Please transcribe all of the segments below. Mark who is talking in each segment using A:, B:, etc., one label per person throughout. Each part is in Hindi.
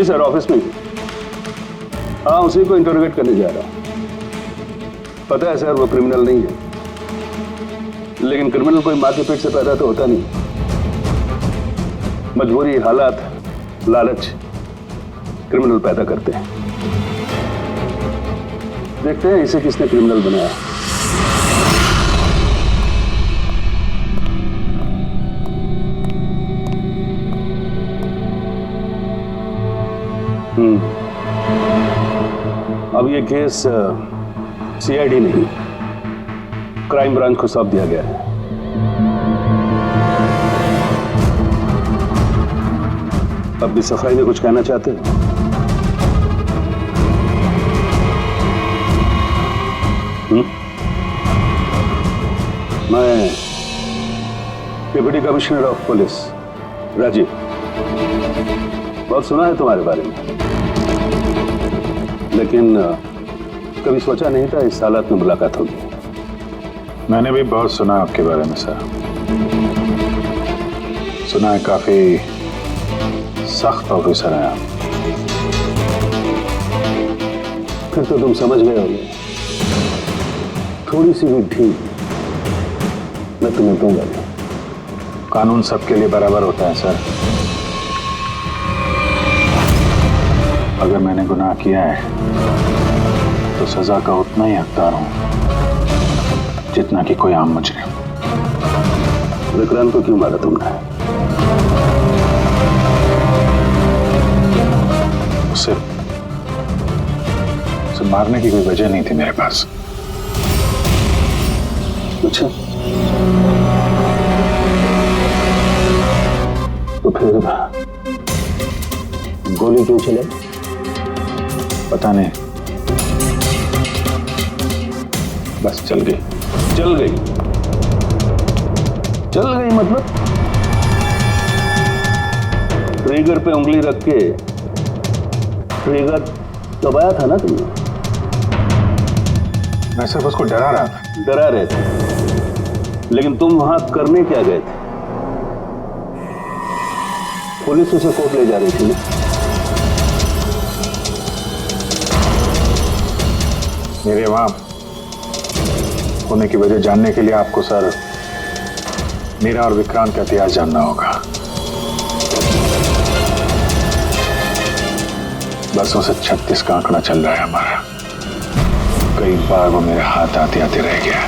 A: सर, ऑफिस में। हाँ, उसी को इंटरोगेट करने जा रहा हूँ। पता है सर, वो क्रिमिनल नहीं है, लेकिन क्रिमिनल कोई माँ के पेट से पैदा तो होता नहीं। मजबूरी, हालात, लालच क्रिमिनल पैदा करते हैं। देखते हैं इसे किसने क्रिमिनल बनाया। अब ये केस सीआईडी नहीं, क्राइम ब्रांच को सौंप दिया गया है। अब भी सफाई में कुछ कहना चाहते हैं? मैं deputy commissioner of police Rajiv, बहुत सुना है तुम्हारे बारे में, लेकिन कभी सोचा नहीं था इस हालत में मुलाकात होगी।
B: मैंने भी बहुत सुना आपके बारे में सर। सुना है काफी सख्त ऑफिसर हैं आप।
A: फिर तो तुम समझ गए होगे, थोड़ी सी भी ढील मैं तुम्हें दूंगा नहीं।
B: कानून सबके लिए बराबर होता है सर। अगर मैंने गुनाह किया है तो सजा का उतना ही हकदार हूं जितना कि कोई आम मुजरिम।
A: विक्रांत को क्यों मारा तुमने?
B: उसे मारने की कोई वजह नहीं थी मेरे पास।
A: अच्छा, तो फिर गोली क्यों चले?
B: पता नहीं, बस चल गई।
A: चल गई? चल गई मतलब ट्रिगर पे उंगली रख के ट्रिगर दबाया था ना तुमने?
B: मैं सिर्फ उसको डरा रहा था।
A: डरा रहे थे, लेकिन तुम वहां करने क्या गए थे? पुलिस उसे कोर्ट ले जा रही थी ना?
B: मेरे वहां होने की वजह जानने के लिए आपको सर मेरा और विक्रांत का इतिहास जानना होगा। बस उसे 36 का आंकड़ा चल रहा है हमारा। कई बार वो मेरे हाथ आते आते रह गया,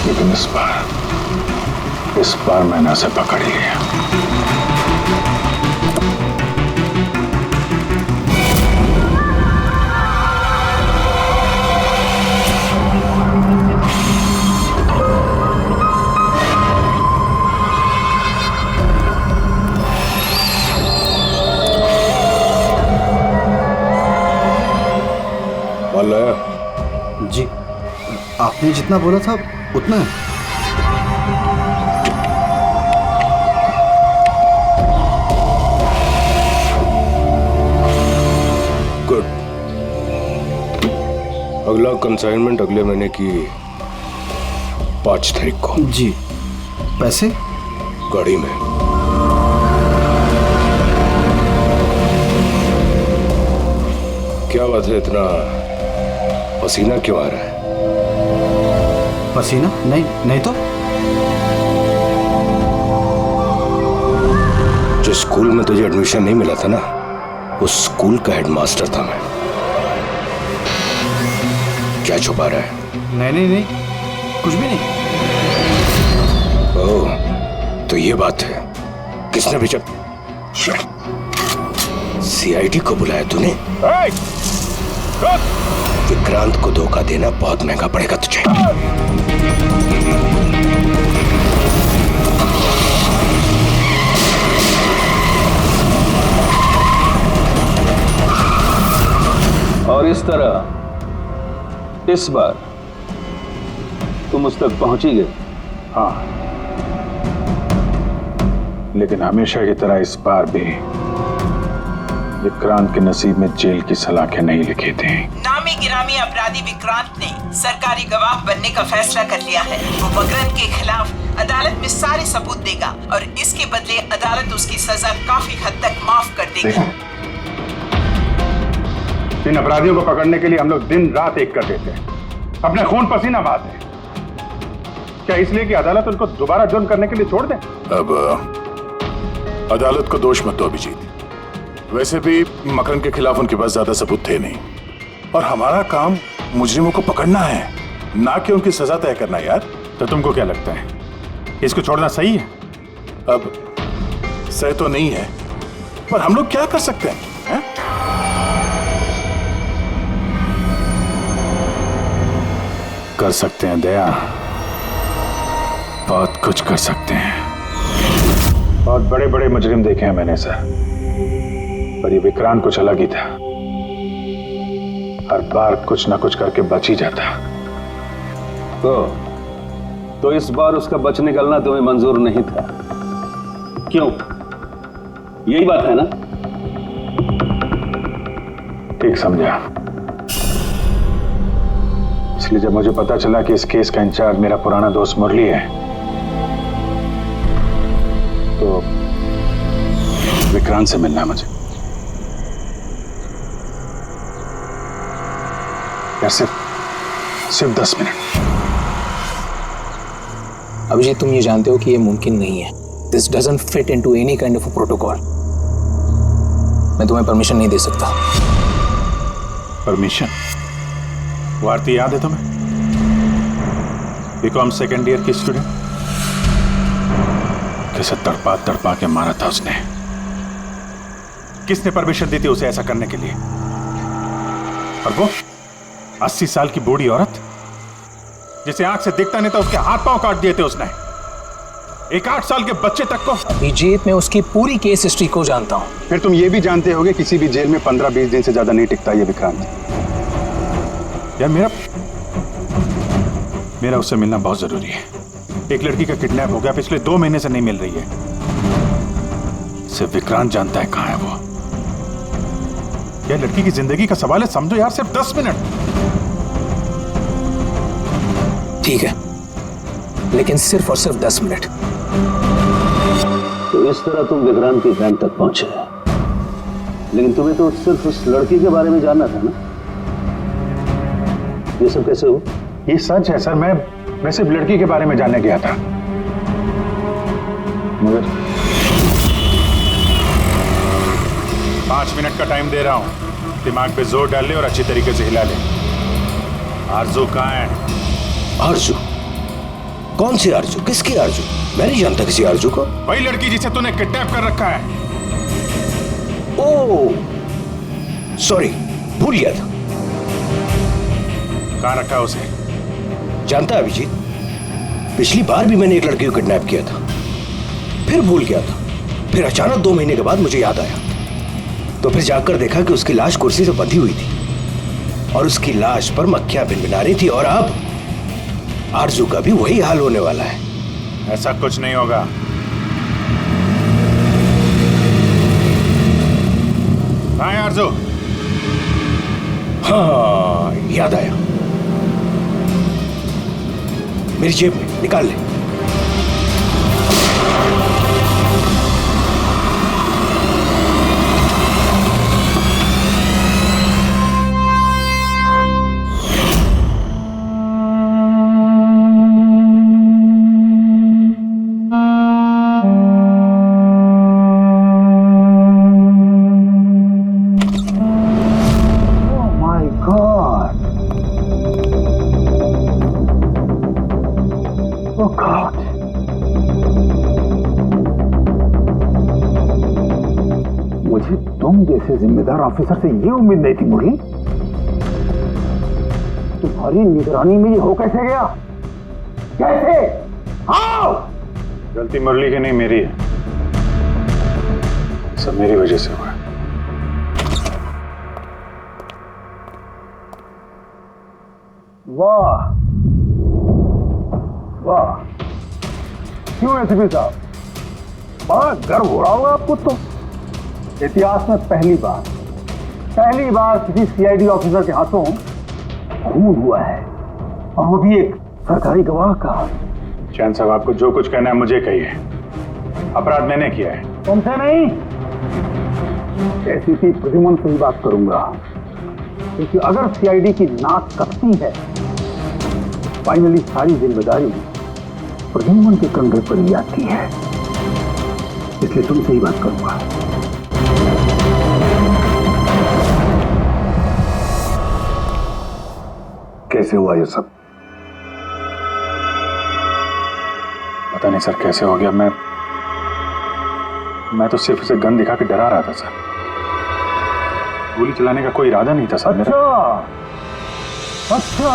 B: लेकिन इस बार मैंने उसे पकड़ लिया।
C: जी, आपने जितना बोला था उतना है।
D: गुड। अगला कंसाइनमेंट अगले महीने की 5 तारीख को।
C: जी। पैसे?
D: गाड़ी में। क्या बात है, इतना पसीना क्यों आ रहा है?
C: पसीना? नहीं तो।
D: जिस स्कूल में तुझे एडमिशन नहीं मिला था ना, उस स्कूल का हेडमास्टर था मैं। क्या छुपा रहा है?
C: नहीं, कुछ भी नहीं।
D: ओह, तो ये बात है। किसने भेजा? सीआईडी को बुलाया तूने? विक्रांत को धोखा देना बहुत महंगा पड़ेगा तुझे।
A: और इस तरह इस बार तुम उस तक पहुंच ही गए।
B: हाँ, लेकिन हमेशा की तरह इस बार भी विक्रांत के नसीब में जेल की सलाखें नहीं लिखी थी।
E: नामी गिरामी अपराधी विक्रांत ने सरकारी गवाह बनने का फैसला कर लिया है। वो मकरंद के खिलाफ अदालत में सारे सबूत देगा और इसके बदले अदालत उसकी सजा काफी हद तक माफ कर देगी।
B: इन अपराधियों को पकड़ने के लिए हम लोग दिन रात एक कर देते हैं, अपने खून पसीना बहाते हैं। क्या इसलिए कि अदालत उनको दोबारा जुर्म करने के लिए छोड़ दे?
D: अब अदालत को दोष मत दो अभिजीत। वैसे भी मकरन के खिलाफ उनके पास ज्यादा सबूत थे नहीं, और हमारा काम मुजरिमों को पकड़ना है, ना कि उनकी सजा तय करना। यार
B: तो तुमको क्या लगता है, इसको छोड़ना सही है?
D: अब सही तो नहीं है, पर हम लोग क्या कर सकते हैं?
B: कर सकते हैं दया, बहुत कुछ कर सकते हैं। बहुत बड़े बड़े मुजरिम देखे हैं मैंने सर, पर ये विक्रांत कुछ अलग ही था। हर बार कुछ ना कुछ करके बच ही जाता।
A: तो इस बार उसका बच निकलना तुम्हें मंजूर नहीं था, क्यों? यही बात है ना?
B: ठीक समझा। इसलिए जब मुझे पता चला कि इस केस का इंचार्ज मेरा पुराना दोस्त मुरली है, तो विक्रांत से मिलना है मुझे। यार सिर्फ 10 मिनट।
F: अभिजीत, तुम ये जानते हो कि ये मुमकिन नहीं है। This doesn't fit into any kind of a protocol. मैं तुम्हें परमिशन नहीं दे सकता।
B: परमिशन? वो आरती याद है तुम्हें? बीकॉम सेकेंड ईयर की स्टूडेंट, कैसे तड़पा तड़पा के मारा था उसने। किसने परमिशन दी थी उसे ऐसा करने के लिए? और वो 80 साल की बूढ़ी औरत जिसे आंख से दिखता नहीं था, उसके हाथ पांव काट दिए थे उसने। एक 8 साल के बच्चे तक को।
F: अभिजीत, मैं उसकी पूरी केस हिस्ट्री को जानता हूं।
B: फिर तुम ये भी जानते होगे किसी भी जेल में 15-20 दिन से ज्यादा नहीं टिकता ये विक्रांत। यार मेरा उससे मिलना बहुत जरूरी है। एक लड़की का किडनैप हो गया, पिछले 2 महीने से नहीं मिल रही है। सिर्फ विक्रांत जानता है कहां है वो। यह लड़की की जिंदगी का सवाल है, समझो यार, सिर्फ 10 मिनट।
F: ठीक है, लेकिन सिर्फ और सिर्फ 10 मिनट।
A: तो इस तरह तुम विक्रांत के कैंप तक पहुंचे, लेकिन तुम्हें तो सिर्फ उस लड़की के बारे में जानना था ना? ये सब कैसे हो?
B: ये सच है सर, मैं सिर्फ लड़की के बारे में जानने गया था, मगर 5 मिनट का टाइम दे रहा हूं। दिमाग पे जोर डाल ले और अच्छी तरीके से हिला ले। आरजू कहां है?
G: आरजू? कौन सी आरजू? किसकी आरजू? मैं नहीं जानता किसी आरजू को।
B: वही लड़की जिसे तूने किडनैप कर रखा है।
G: ओह सॉरी, भूल गया था।
B: कहां रखा है उसे?
G: जानता है अभिजीत, पिछली बार भी मैंने एक लड़की को किडनैप किया था, फिर भूल गया था। फिर अचानक 2 महीने के बाद मुझे याद आया, तो फिर जाकर देखा कि उसकी लाश कुर्सी से बंधी हुई थी और उसकी लाश पर मक्खियां भिनभिना रही थी। और अब आरजू का भी वही हाल होने वाला है।
B: ऐसा कुछ नहीं होगा। कहां है आरजू?
G: हाँ, याद आया, मेरी जेब में, निकाल ले।
B: मुझे तुम जैसे जिम्मेदार ऑफिसर से ये उम्मीद नहीं थी मुरली। तुम्हारी निगरानी में ये हो कैसे गया? कैसे? हाउ? गलती मुरली की नहीं, मेरी है। सब मेरी वजह से हुआ।
A: वाह वाह, क्यों एसपी साहब, बड़ा गर्व हो रहा होगा आपको। तो इतिहास में पहली बार किसी सीआईडी ऑफिसर के हाथों खून हुआ है, और वो भी एक सरकारी गवाह का।
B: चैन साहब, आपको जो कुछ कहना है मुझे कहिए। अपराध मैंने किया है।
A: तुमसे नहीं, एसीपी प्रद्युमन से ही बात करूंगा। क्योंकि अगर सीआईडी की नाक कटती है, फाइनली सारी जिम्मेदारी प्रद्युम्न के कंधे पर ही आती है। इसलिए तुमसे ही बात करूंगा। कैसे हुआ ये सब?
B: पता नहीं सर कैसे हो गया। मैं तो सिर्फ उसे गन दिखा के डरा रहा था सर। गोली चलाने का कोई इरादा नहीं था सर मेरा। अच्छा।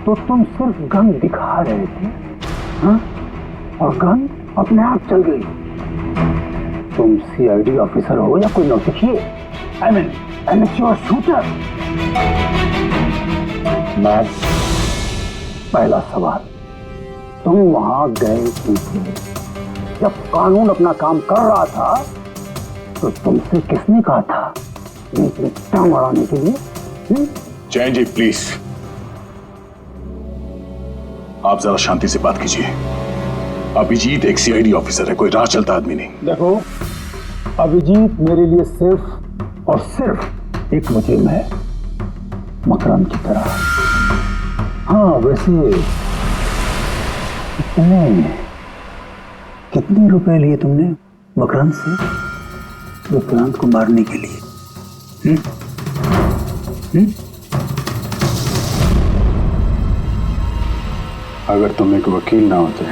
B: तो तुम सिर्फ गन दिखा रहे थे, हाँ? और गन अपने आप चल गई। तुम सीआईडी ऑफिसर हो या कोई नौसिखिए? I mean amateur shooter. मैं पहला सवाल, तुम वहां गए क्यों थे? जब कानून अपना काम कर रहा था तो तुमसे किसने कहा था टांग अड़ाने के लिए?
D: जैन जी प्लीज, आप जरा शांति से बात कीजिए। अभिजीत एक सीआईडी ऑफिसर है, कोई राह चलता आदमी नहीं।
A: देखो, अभिजीत मेरे लिए सिर्फ और सिर्फ एक मुजरिम है, मकरंद की तरह। हाँ, वैसे कितने रुपए लिए तुमने मकरंद से विक्रांत को मारने के लिए?
B: अगर तुम एक वकील ना होते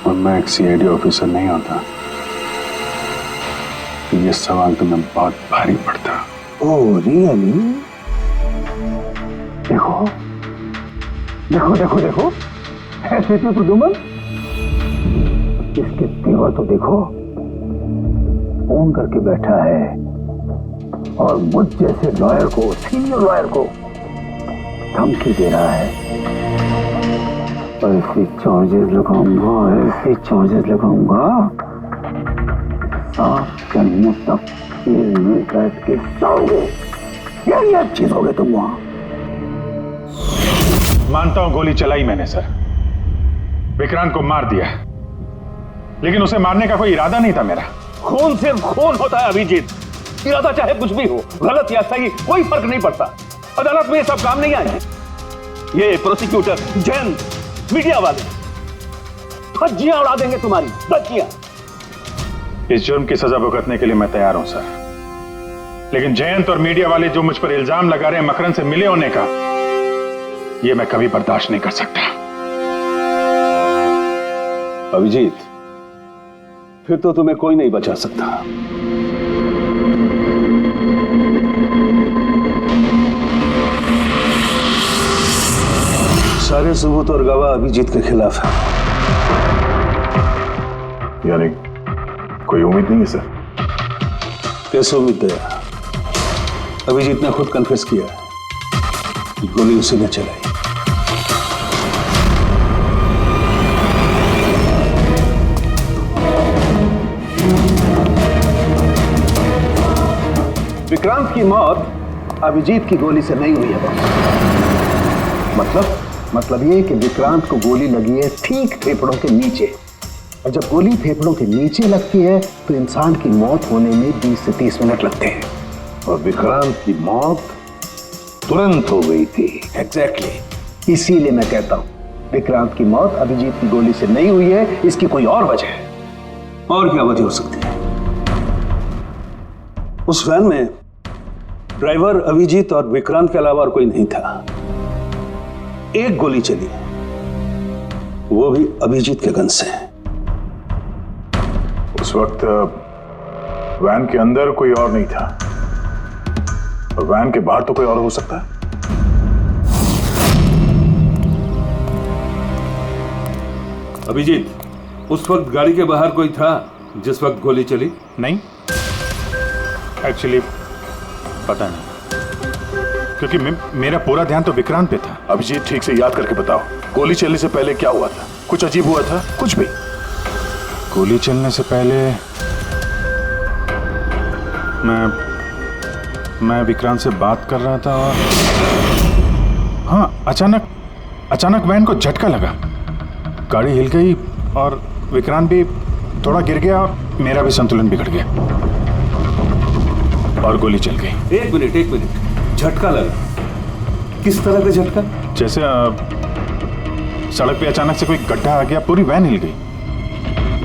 B: और मैं एक सीआईडी ऑफिसर नहीं होता तो ये सवाल तुम्हें बहुत भारी पड़ता।
A: Oh really? देखो ऐसे थे प्रद्युम्न। इसके तेवर तो देखो, फोन करके बैठा है और मुझ जैसे लॉयर को, सीनियर लॉयर को धमकी दे रहा है। ऐसे चार्जेस लगाऊंगा आपके मुंह तक जेल में बैठ के सोओगे। यही अच्छी सोगे तुम वहां।
B: मानता हूं गोली चलाई मैंने सर, विक्रांत को मार दिया, लेकिन उसे मारने का कोई इरादा नहीं था मेरा।
H: खून सिर्फ खून होता है अभिजीत, इरादा चाहे कुछ भी हो, गलत या सही कोई फर्क नहीं पड़ता। अदालत में ये सब काम नहीं आए हैं। ये प्रोसिक्यूटर, जैन, मीडिया वाले धज्जियां उड़ा देंगे तुम्हारी, धज्जियां।
B: इस जुर्म की सजा भुगतने के लिए मैं तैयार हूं सर, लेकिन जयंत और मीडिया वाले जो मुझ पर इल्जाम लगा रहे हैं मकरंद से मिले होने का, यह मैं कभी बर्दाश्त नहीं कर सकता।
H: अभिजीत, फिर तो तुम्हें कोई नहीं बचा सकता। सारे सबूत और गवाह अभिजीत के खिलाफ है।
D: यानी कोई उम्मीद नहीं है सर?
H: कैसे उम्मीद है? अभिजीत ने खुद कन्फेस किया है कि गोली उसी ने चलाई। विक्रांत की मौत अभिजीत की गोली से नहीं हुई है। मतलब ये कि विक्रांत को गोली लगी है ठीक फेफड़ों के नीचे, और जब गोली फेफड़ों के नीचे लगती है तो इंसान की मौत होने में 20 से 30 मिनट लगते हैं, और विक्रांत की मौत तुरंत हो गई थी। एग्जैक्टली, इसीलिए मैं कहता हूं विक्रांत की मौत अभिजीत की गोली से नहीं हुई है, इसकी कोई और वजह है। और क्या वजह हो सकती है? उस वैन में ड्राइवर अभिजीत और विक्रांत के अलावा और कोई नहीं था। एक गोली चली, वो भी अभिजीत के गन से।
D: उस वक्त वैन के अंदर कोई और नहीं था, और वैन के बाहर तो कोई और हो सकता है।
H: अभिजीत, उस वक्त गाड़ी के बाहर कोई था जिस वक्त गोली चली?
B: नहीं, एक्चुअली पता नहीं, क्योंकि मेरा पूरा ध्यान तो विक्रांत पे था।
D: अभिजीत, ठीक से याद करके बताओ, गोली चलने से पहले क्या हुआ था? कुछ अजीब हुआ था? कुछ भी?
B: गोली चलने से पहले मैं विक्रांत से बात कर रहा था और हाँ, अचानक वैन को झटका लगा, गाड़ी हिल गई और विक्रांत भी थोड़ा गिर गया और मेरा भी संतुलन बिगड़ गया। और गोली चल गई।
I: एक मिनट, झटका लगा। किस तरह का झटका?
B: जैसे सड़क पे अचानक से कोई गड्ढा आ गया, पूरी वैन हिल गई।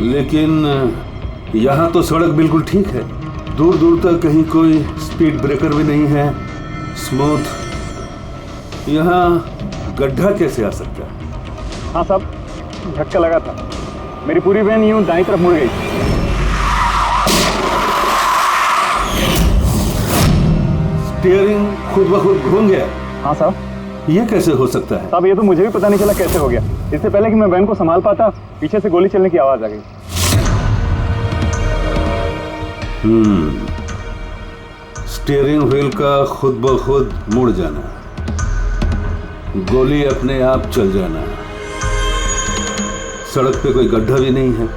I: लेकिन यहाँ तो सड़क बिल्कुल ठीक है, दूर दूर तक कहीं कोई स्पीड ब्रेकर भी नहीं है, स्मूथ। यहाँ गड्ढा कैसे आ सकता है?
A: हाँ साहब, झटका लगा था। मेरी पूरी वैन यूं दाईं तरफ मुड़ गई।
I: स्टीयरिंग खुद ब खुद घूम गया?
A: हाँ साहब।
I: ये कैसे हो सकता है?
A: साहब ये तो मुझे भी पता नहीं चला कैसे हो गया। इससे पहले कि मैं वैन को संभाल पाता, पीछे से गोली चलने की आवाज आ गई।
I: स्टीयरिंग व्हील का खुद ब खुद मुड़ जाना, गोली अपने आप चल जाना, सड़क पे कोई गड्ढा भी नहीं है।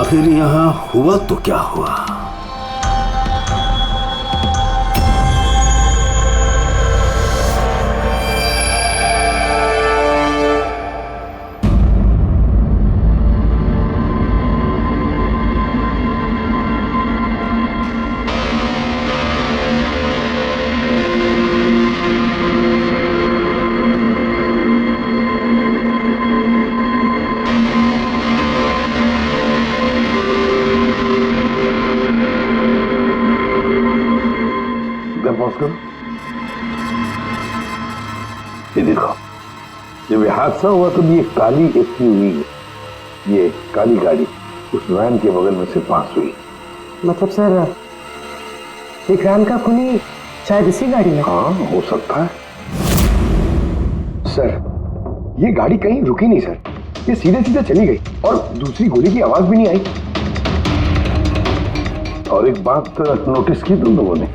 I: आखिर यहां हुआ तो क्या हुआ?
H: ये देखो, जब ये हादसा हुआ तो ये काली एसयूवी, ये काली गाड़ी उस वैन के बगल में से पास हुई।
J: मतलब सर, विक्रांत का खूनी शायद इसी गाड़ी में?
H: हाँ, हो सकता है सर। ये गाड़ी कहीं रुकी नहीं सर, ये सीधे सीधे चली गई और दूसरी गोली की आवाज भी नहीं आई। और एक बात नोटिस की तुम लोगों ने,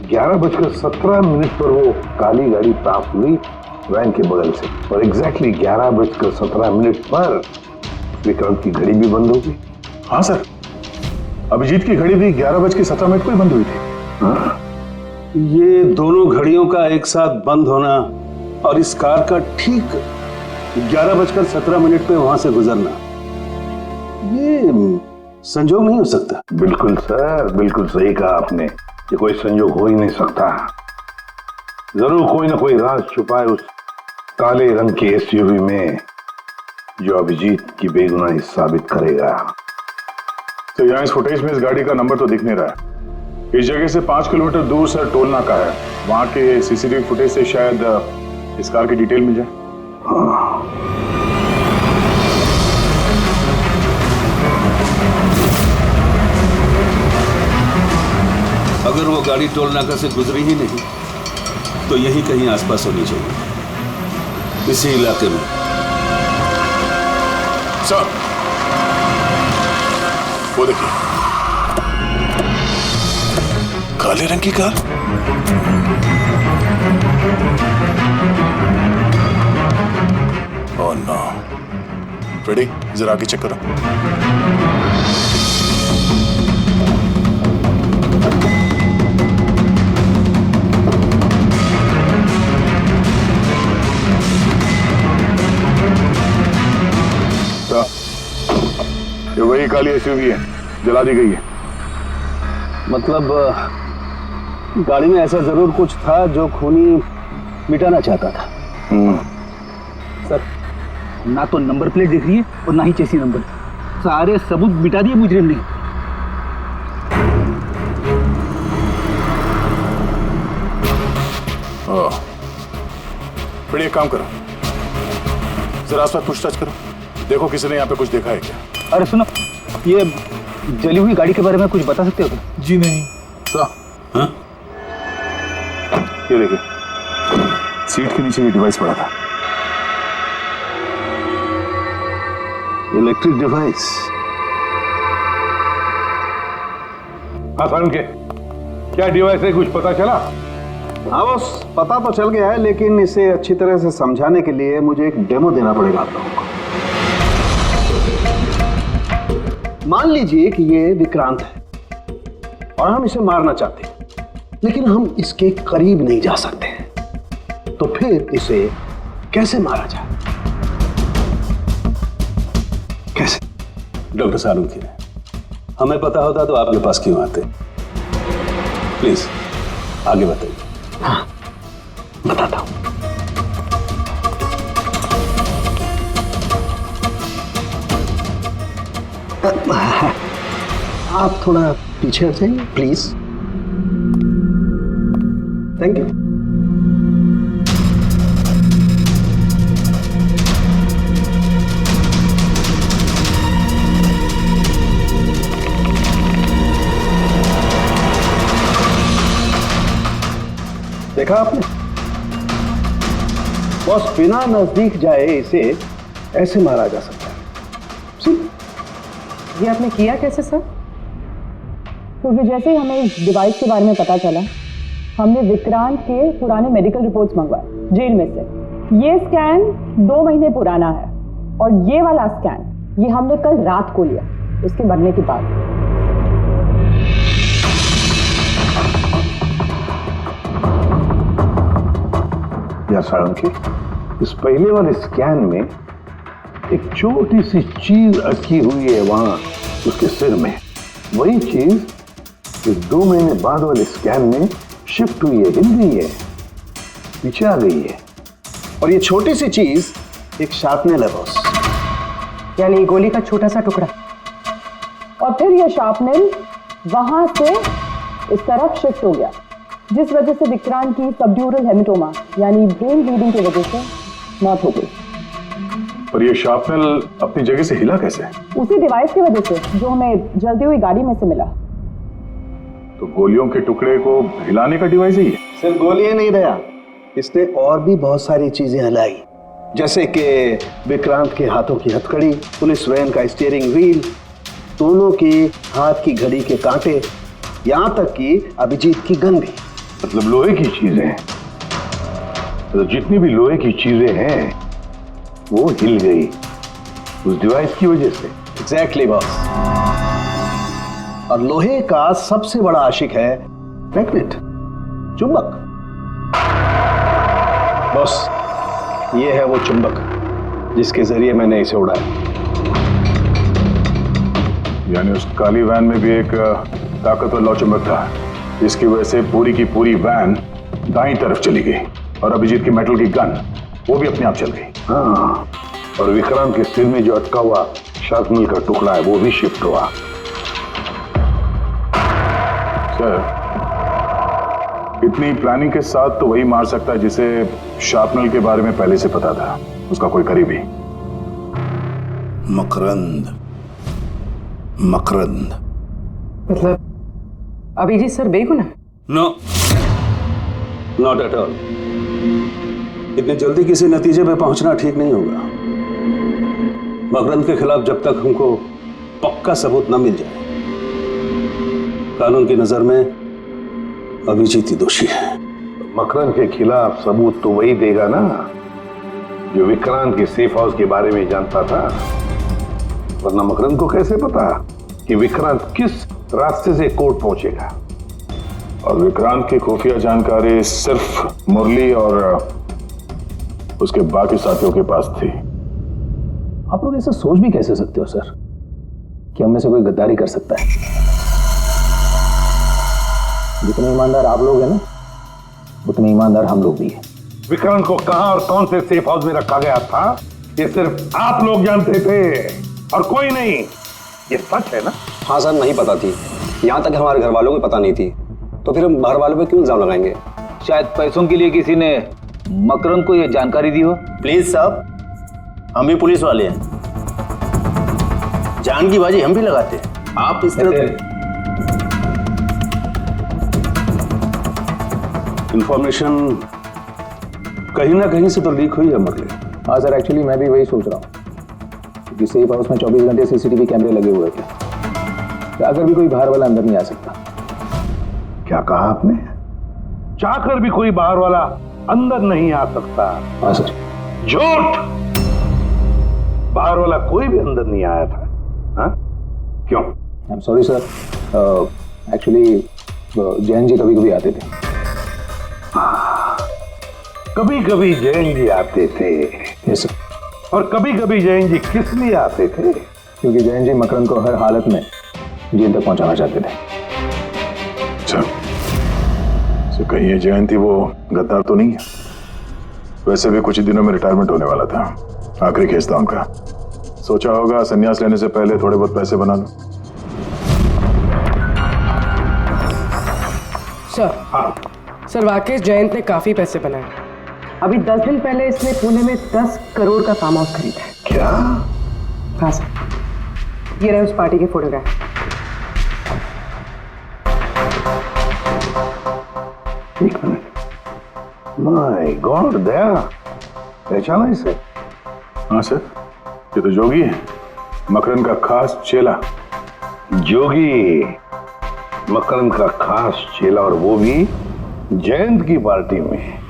H: 11:17 पर वो काली गाड़ी पास हुई वैन के बगल से, और एग्जैक्टली 11:17 पर विक्रांत की घड़ी भी बंद हो गई।
D: हाँ सर, अभिजीत की घड़ी भी 11:17 को ही बंद हुई थी।
H: हाँ?
I: ये दोनों घड़ियों का एक साथ बंद होना और इस कार का ठीक 11:17 पे वहां से गुजरना, ये संजोग नहीं हो सकता।
H: बिल्कुल सर, बिल्कुल सही कहा आपने, ये कोई संजोग हो ही नहीं सकता। जरूर कोई ना कोई राज छुपा है उस काले रंग के एसयूवी में, जो अभिजीत की बेगुनाही साबित करेगा।
D: तो यहाँ इस फुटेज में इस गाड़ी का नंबर तो दिख नहीं रहा है। इस जगह से 5 किलोमीटर दूर सर टोल नाका है, वहां के सीसीटीवी फुटेज से शायद इस कार की डिटेल मिल जाए।
H: हाँ।
I: अगर वो गाड़ी टोल नाका से गुजरी ही नहीं तो यही कहीं आसपास होनी चाहिए, इसी इलाके में।
D: सर, वो देखिए, काले रंग की कार। Oh no. फ्रेडी, जरा आगे चेक करो। ये वही काली एसयूवी है, जला दी गई है।
I: मतलब गाड़ी में ऐसा जरूर कुछ था जो खूनी मिटाना चाहता था।
J: सर, ना तो नंबर प्लेट दिख रही है और ना ही चेसी नंबर, सारे सबूत मिटा दिए मुजरिम ने।
D: फिर एक काम करो, जरा आसपास पूछताछ करो, देखो किसी ने यहाँ पे कुछ देखा है क्या।
J: अरे सुनो, ये जली हुई गाड़ी के बारे में कुछ बता सकते हो क्या?
B: जी नहीं।
I: हाँ?
D: ये देखिए, सीट के नीचे ये डिवाइस पड़ा था।
I: Electric device.
A: हाँ सारुण के, क्या डिवाइस है, कुछ पता चला?
C: हाँ बस, पता तो चल गया है, लेकिन इसे अच्छी तरह से समझाने के लिए मुझे एक डेमो देना पड़ेगा आप लोगों को। मान लीजिए कि ये विक्रांत है और हम इसे मारना चाहते हैं, लेकिन हम इसके करीब नहीं जा सकते हैं, तो फिर इसे कैसे मारा जाए? कैसे?
I: डॉक्टर सारुंखे, हमें पता होता तो आपके पास क्यों आते? प्लीज आगे बताइए।
C: हाँ, बताता हूं। आप थोड़ा पीछे हट जाइए प्लीज। Thank you. देखा आपने बॉस, बिना नजदीक जाए इसे ऐसे मारा जा सकता है।
K: ये आपने किया कैसे सर? क्योंकि जैसे ही हमें इस डिवाइस के बारे में पता चला, हमने विक्रांत के पुराने मेडिकल रिपोर्ट्स मंगवाए जेल में से। ये स्कैन 2 महीने पुराना है और ये वाला स्कैन ये हमने कल रात को लिया, उसके मरने के बाद।
H: या सारंगी, इस पहले वाले स्कैन में एक छोटी सी चीज अटकी हुई है वहां उसके सिर में। वही चीज इस 2 महीने बाद वाले स्कैन में शिफ्ट हुई है, हिल गई है, पीछे आ गई है।
C: और ये छोटी सी चीज एक शार्पनेल है बॉस,
K: यानी गोली का छोटा सा टुकड़ा। और फिर ये शार्पनेल वहां से इस तरफ शिफ्ट हो गया, जिस वजह से विक्रांत की सबड्यूरल हेमेटोमा यानी ब्रेन ब्लीडिंग की वजह से मौत हो गई।
D: और ये शार्पनेल अपनी जगह से हिला कैसे?
K: उसी डिवाइस की वजह से जो हमें जलती हुई गाड़ी में से मिला।
D: तो गोलियों के टुकड़े को हिलाने का डिवाइस ही है?
C: सिर्फ गोलियां नहीं रहा, इसने और भी बहुत सारी चीजें हिलाई, जैसे कि विक्रांत के हाथों की हथकड़ी, पुलिस वैन का स्टीयरिंग व्हील, दोनों के हाथ की घड़ी के कांटे, यहां तक कि अभिजीत की गन भी।
H: मतलब लोहे की चीजें, तो जितनी भी लोहे की चीजें हैं वो हिल गई उस डिवाइस की वजह से।
C: Exactly boss. और लोहे का सबसे बड़ा आशिक है मैग्नेट, चुंबक। बॉस, ये है वो चुंबक जिसके जरिए मैंने इसे उड़ाया।
D: यानी उस काली वैन में भी एक ताकतवर लौ चुंबक था, जिसकी वजह से पूरी की पूरी वैन दाईं तरफ चली गई और अभिजीत की मेटल की गन वो भी अपने आप चल गई।
H: हाँ, और विक्रांत के सिर में जो अटका हुआ शार्पनेल का टुकड़ा है वो भी शिफ्ट हुआ।
D: सर, इतनी प्लानिंग के साथ तो वही मार सकता है जिसे शार्पनेल के बारे में पहले से पता था, उसका कोई करीबी।
G: मकरंद। मकरंद
K: मतलब अभिजीत सर बेगुनाह?
I: No, not at all. इतने जल्दी किसी नतीजे पे पहुंचना ठीक नहीं होगा। मकरंद के खिलाफ जब तक हमको पक्का सबूत न मिल जाए, कानून की नजर में अभिजीत ही दोषी है।
H: मकरंद के खिलाफ सबूत तो वही देगा ना जो विक्रांत के सेफ हाउस के बारे में जानता था, वरना मकरंद को कैसे पता कि विक्रांत किस रास्ते से कोर्ट पहुंचेगा।
D: और विक्रांत की खुफिया जानकारी सिर्फ मुरली और उसके बाकी साथियों के पास थी।
F: आप लोग ऐसा सोच भी कैसे सकते हो सर कि हम में से कोई गद्दारी कर सकता है? जितने ईमानदार आप लोग हैं ना, उतने ईमानदार हम लोग भी हैं।
H: विक्रांत को कहां और कौन से सेफ हाउस में रखा गया था ये सिर्फ आप लोग जानते थे और कोई नहीं। ये सच है ना?
L: हाँ सर, नहीं पता थी। यहाँ तक हमारे घर वालों को पता नहीं थी, तो फिर हम बाहर वालों पे क्यों इल्जाम लगाएंगे?
J: शायद पैसों के लिए किसी ने मकरंद को यह जानकारी दी हो।
G: प्लीज साहब, हम भी पुलिस वाले हैं, जान की बाजी हम भी लगाते हैं। आप इस तरह
I: इंफॉर्मेशन कहीं ना कहीं से तो लीक हुई है मुरली।
F: हाँ सर, एक्चुअली मैं भी वही सोच रहा हूँ, क्योंकि सेफ हाउस में 24 घंटे सीसीटीवी कैमरे लगे हुए थे, तो अगर भी कोई बाहर वाला अंदर नहीं आ सकता।
H: क्या कहा आपने? चाहकर भी कोई बाहर वाला अंदर नहीं आ सकता?
F: हाँ सर।
H: झूठ! बाहर वाला कोई भी अंदर नहीं आया था। हाँ? क्यों?
F: I am sorry sir, actually Jain ji कभी कभी आते थे।
H: कभी कभी जैन जी आते थे?
F: Yes sir.
H: और कभी कभी जैन जी किस लिए आते थे?
F: क्योंकि जैन जी मकरंद को हर हालत में
H: जेल तक पहुंचाना चाहते थे।
D: अच्छा, तो कहीं ये जयंती वो गद्दार तो नहीं है? वैसे भी कुछ ही दिनों में रिटायरमेंट होने वाला था, आखिरी केस था उनका। सोचा होगा संन्यास लेने से पहले थोड़े बहुत पैसे बना लो।
M: सर, सर राकेश जयंत ने काफी पैसे बनाए।
K: अभी 10 दिन पहले इसने पुणे में 10 करोड़ का फार्म हाउस खरीदा है।
H: क्या?
K: हाँ सर, ये रहे उस पार्टी के फोटोग्राफ।
H: एक मिनट, माय गॉड, दया पहचाना इसे?
D: हाँ सर, ये तो जोगी है, मकरंद का खास चेला।
H: जोगी, मकरंद का खास चेला, और वो भी जयंत की पार्टी में।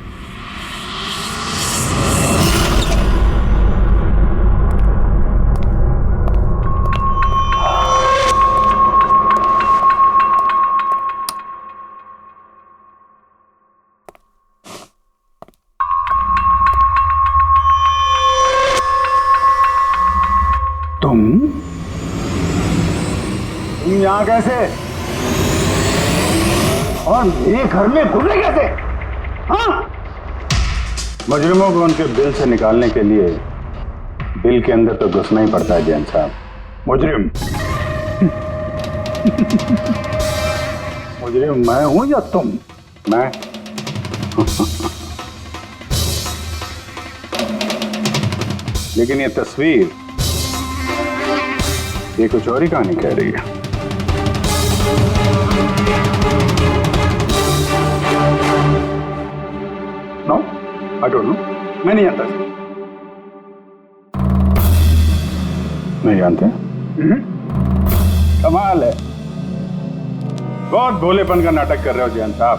A: तुम यहाँ कैसे और मेरे घर में घुसे कैसे? हाँ,
I: मुजरिमों को उनके बिल से निकालने के लिए बिल के अंदर तो घुसना ही पड़ता है जयंत साहब।
A: मुजरिम मुजरिम मैं हूं या तुम?
I: मैं लेकिन ये तस्वीर, ये कुछ और ही कहानी कह रही है।
A: नो, आई डोंट नो, मैं नहीं जानता।
I: नहीं जानते? कमाल है, बहुत भोलेपन का नाटक कर रहे हो जयंत साहब।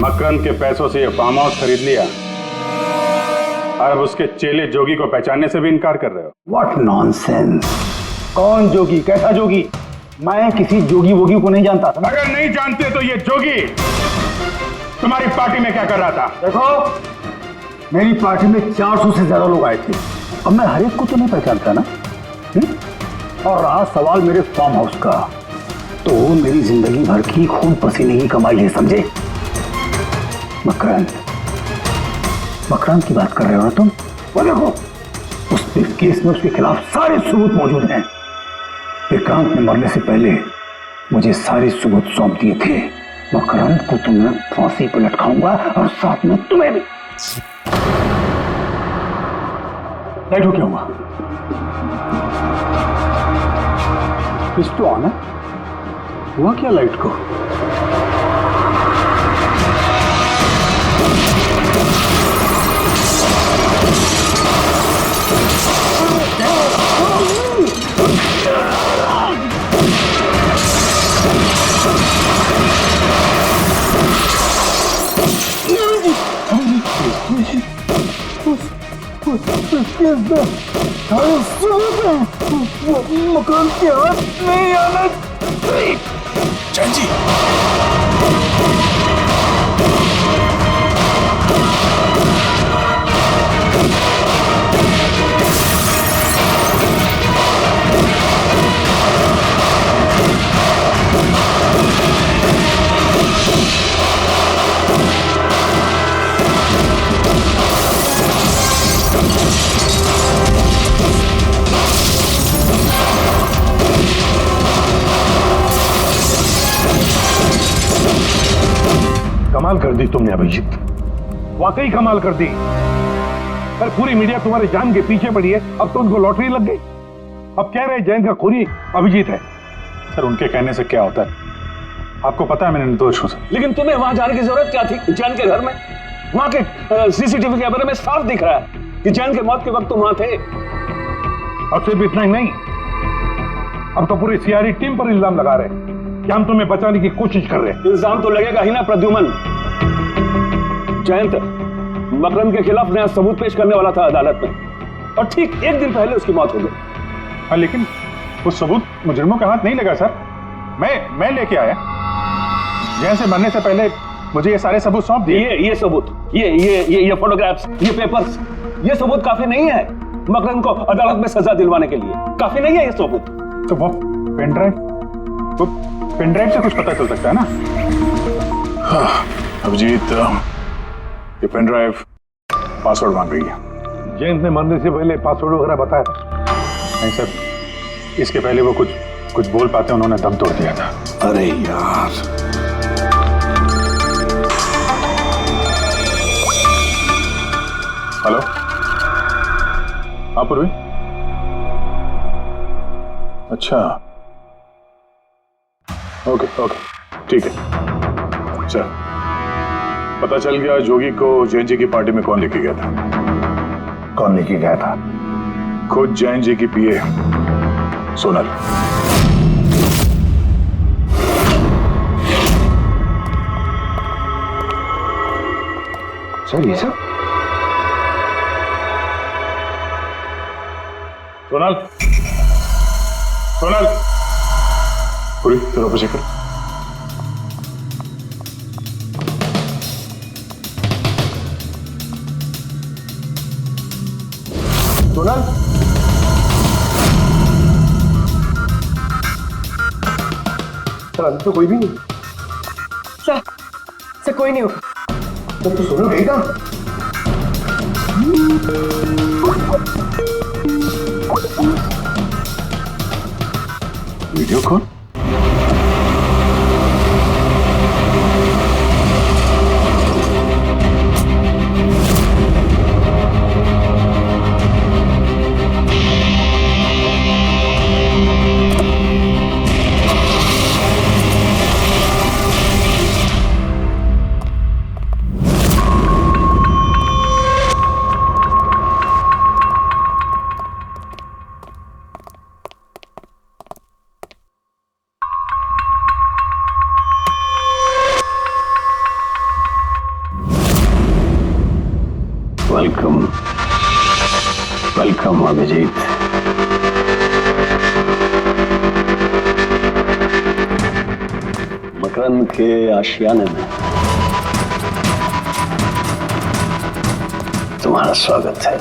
I: मकरंद के पैसों से ये फार्म हाउस खरीद लिया, अब उसके चेले जोगी को पहचानने से भी इनकार कर रहे हो।
A: What nonsense! कौन जोगी? कैसा जोगी? मैं किसी जोगी वोगी को नहीं जानता।
I: अगर नहीं जानते तो ये जोगी तुम्हारी पार्टी में क्या कर रहा था?
A: देखो, मेरी पार्टी में 400 से ज्यादा लोग आए थे, अब मैं हर एक को तो नहीं पहचानता ना। और रहा सवाल मेरे फार्म हाउस का, तो मेरी जिंदगी भर की खून पसीने की कमाई है, समझे? मकरंद की बात कर रहे हो ना तुम? वो देखो, उस केस में उसके खिलाफ सारे सबूत मौजूद हैं। विक्रांत ने मरने से पहले मुझे सारे सबूत सौंप दिए थे। मकरंद को तो मैं फांसी पर लटकाऊंगा और साथ में तुम्हें भी। लाइट हो क्या हुआ? स्विच तो ऑन है, हुआ क्या लाइट को? मकान के हाथ नहीं आना चाहिए।
D: जी
H: कमाल कर दी तुमने अभिजीत, वाकई कमाल कर दी। पर पूरी मीडिया तुम्हारे जान के पीछे पड़ी है, अब तो उनको लॉटरी लग गई। अब कह रहे जयंत का खूनी अभिजीत है।
I: सर, उनके कहने से क्या होता है? आपको पता है मैं निर्दोष हूं सर।
J: लेकिन तुम्हें वहां जाने की जरूरत क्या थी? जैन के घर में, वहां के सीसीटीवी कैमरे में साफ दिख रहा है कि जैन के मौत के वक्त तुम वहां थे।
H: अब सिर्फ इतना ही नहीं, अब तो पूरी सीआईडी टीम पर इल्जाम लगा रहे हैं कि हम तुम्हें बचाने की कोशिश कर रहे हैं।
J: इल्जाम तो लगेगा ही ना प्रद्युमन। जयंत मकरंद के खिलाफ नया सबूत पेश करने वाला था अदालत में, और ठीक एक दिन पहले उसकी मौत हो गई।
I: हाँ, लेकिन वो सबूत मुजरिमों के हाथ नहीं लगा सर। मैं लेके आया। जैन से मरने से पहले मुझे ये सारे सबूत सौंप दिए।
J: ये सबूत, ये फोटोग्राफ्स, ये पेपर्स, ये सबूत काफी नहीं है मकरंद को अदालत में सजा दिलवाने के लिए। काफी नहीं है ये सबूत।
I: तो
B: पेन ड्राइव? तो पेन ड्राइव से कुछ पता चल सकता है ना?
D: हाँ, अभिजीत, ये पेन ड्राइव पासवर्ड मांग रही है।
A: जयंत ने मरने से पहले पासवर्ड वगैरह बताया?
B: नहीं सर, इसके पहले वो कुछ बोल पाते उन्होंने दम तोड़ दिया था।
C: अरे यार,
B: हेलो, हाँ पूर्वी।
D: अच्छा, ओके ओके, ठीक है। अच्छा, पता चल गया जोगी को जैन जी की पार्टी में कौन लेके गया था?
A: कौन लेके गया था?
D: खुद जैन जी की पीए सोनल।
A: सर ये सब?
D: सोनल, सोनल, पूरी तेरा ऊपर चेक कर।
A: सोनल, सर अंदर तो कोई भी नहीं।
M: सर कोई नहीं होगा।
A: तो सोनल गई कहाँ?
D: Video call?
C: Welcome, welcome Abhijeet. Makarand के आशियाने में तुम्हारा स्वागत है।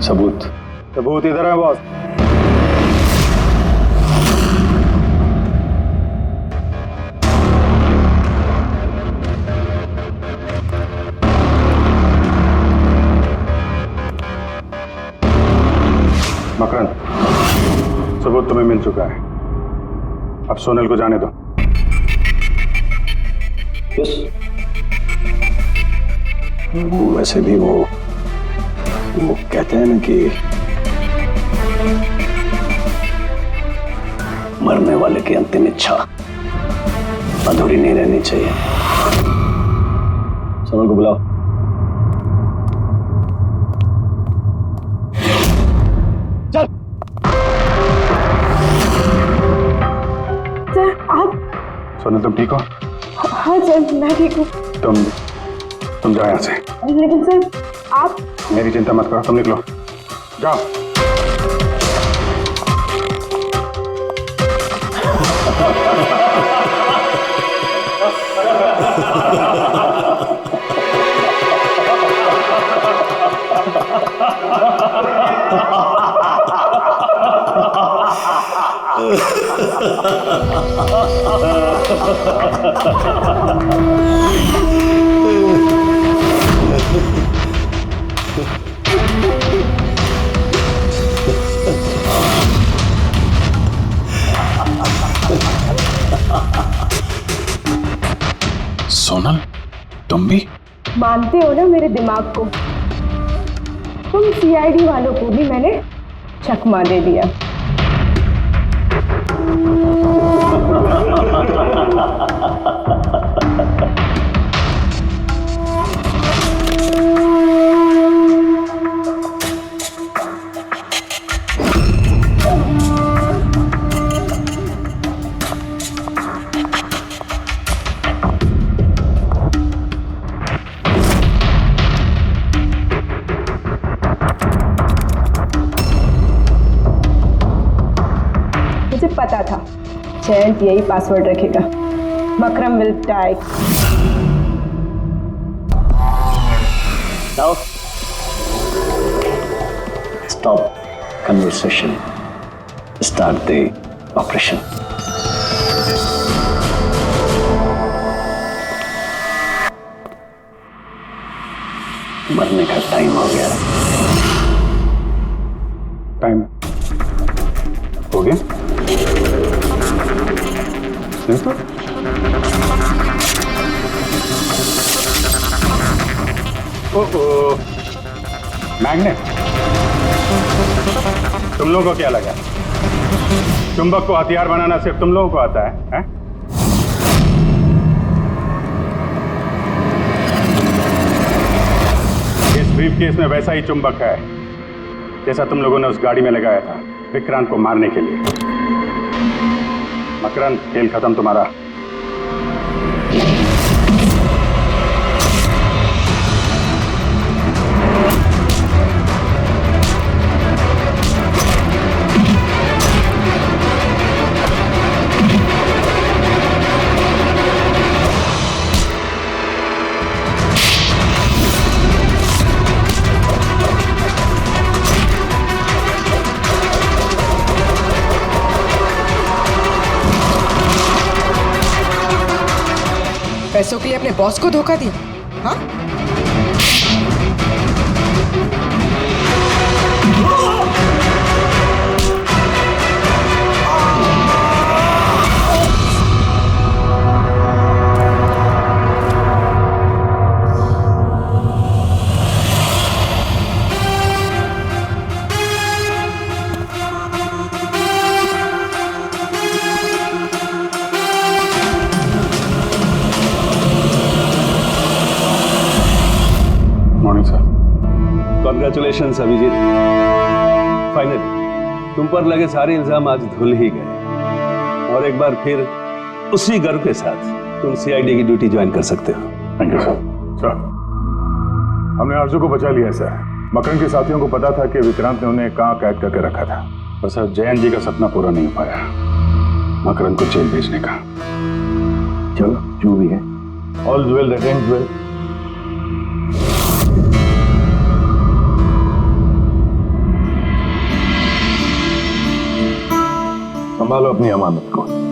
C: सबूत?
A: सबूत इधर है बॉस।
B: मकरंद, सबूत तुम्हें मिल चुका है, अब सोनल को जाने दो।
C: यस। वैसे भी वो कहते हैं ना कि मरने वाले की अंतिम इच्छा अधूरी नहीं रहनी चाहिए। सोनल को बुलाओ।
B: सोनल तुम ठीक हो?
K: हाँ सर, मैं ठीक हूँ।
B: तुम जाओ यहाँ से।
K: लेकिन सर आप...
B: मेरी चिंता मत करो, तुम निकलो, जाओ। सोनल, तुम भी
K: मानते हो ना मेरे दिमाग को? तुम सीआईडी वालों को भी मैंने चकमा दे दिया। पता था जयंत यही पासवर्ड रखेगा। Makaram will die.
C: Now, stop conversation. Start the operation. मरने का टाइम हो गया।
B: टाइम हो गया? नहीं तो? ओह, मैग्नेट। तुम लोगों को क्या लगा? चुंबक को हथियार बनाना सिर्फ तुम लोगों को आता है? इस ब्रीफकेस में वैसा ही चुंबक है जैसा तुम लोगों ने उस गाड़ी में लगाया था विक्रांत को मारने के लिए। मकरंद, खेल खत्म तुम्हारा।
M: पैसों के लिए अपने बॉस को धोखा दिया? हाँ?
I: कॉन्ग्रेचुलेशन अभिजीत, फाइनली तुम पर लगे सारे इल्जाम आज धुल ही गए और एक बार फिर उसी गर्व के साथ तुम सीआईडी की ड्यूटी ज्वाइन कर सकते हो।
B: Thank you sir. सर, हमने आरजू को बचा लिया सर। मकरंद के साथियों को पता था कि विक्रांत ने उन्हें कहाँ कैद करके रखा था, बस अब जयंत जी का सपना पूरा नहीं हो पाया मकरंद को जेल भेजने का।
H: चलो जो भी है,
B: all well that ends well.
H: संभालो अपनी अमानत को।